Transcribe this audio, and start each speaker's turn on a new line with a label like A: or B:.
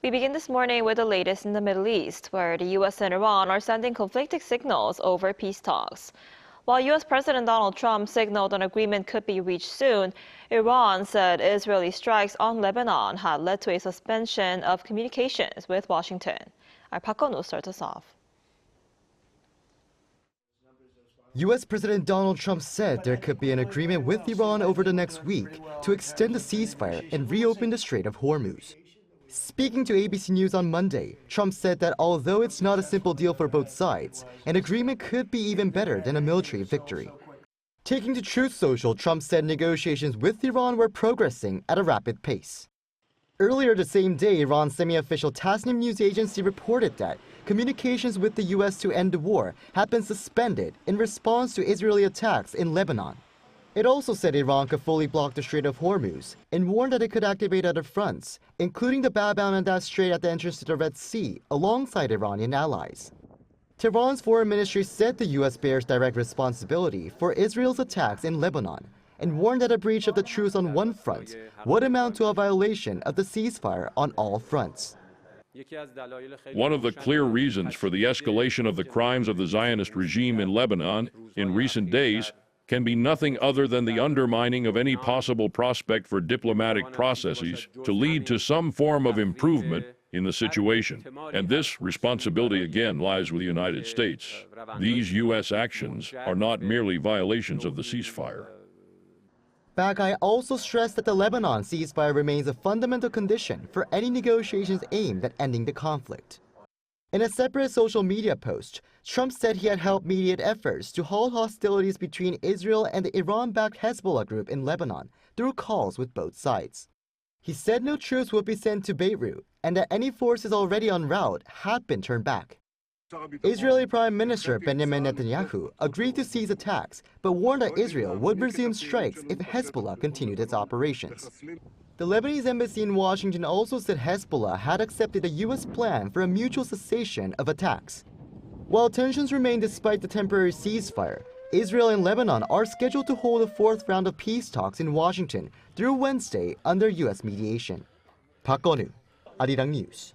A: We begin this morning with the latest in the Middle East, where the U.S. and Iran are sending conflicting signals over peace talks. While U.S. President Donald Trump signaled an agreement could be reached soon, Iran said Israeli strikes on Lebanon had led to a suspension of communications with Washington. Our Park Kun-woo starts us off.
B: U.S. President Donald Trump said there could be an agreement with Iran over the next week to extend the ceasefire and reopen the Strait of Hormuz. Speaking to ABC News on Monday, Trump said that although it's not a simple deal for both sides, an agreement could be even better than a military victory. Taking to Truth Social, Trump said negotiations with Iran were progressing at a rapid pace. Earlier the same day, Iran's semi-official Tasnim news agency reported that communications with the U.S. to end the war had been suspended in response to Israeli attacks in Lebanon. It also said Iran could fully block the Strait of Hormuz and warned that it could activate other fronts, including the Bab al-Mandab Strait at the entrance to the Red Sea, alongside Iranian allies. Tehran's foreign ministry said the U.S. bears direct responsibility for Israel's attacks in Lebanon and warned that a breach of the truce on one front would amount to a violation of the ceasefire on all fronts.
C: One of the clear reasons for the escalation of the crimes of the Zionist regime in Lebanon in recent days can be nothing other than the undermining of any possible prospect for diplomatic processes to lead to some form of improvement in the situation. And this responsibility again lies with the United States. These U.S. actions are not merely violations of the ceasefire.
B: Bagai also stressed that the Lebanon ceasefire remains a fundamental condition for any negotiations aimed at ending the conflict. In a separate social media post, Trump said he had helped mediate efforts to halt hostilities between Israel and the Iran-backed Hezbollah group in Lebanon through calls with both sides. He said no troops would be sent to Beirut and that any forces already en route had been turned back. Israeli Prime Minister Benjamin Netanyahu agreed to cease attacks, but warned that Israel would resume strikes if Hezbollah continued its operations. The Lebanese embassy in Washington also said Hezbollah had accepted a U.S. plan for a mutual cessation of attacks. While tensions remain despite the temporary ceasefire, Israel and Lebanon are scheduled to hold a fourth round of peace talks in Washington through Wednesday under U.S. mediation. Park Kun-woo, ArirangNews.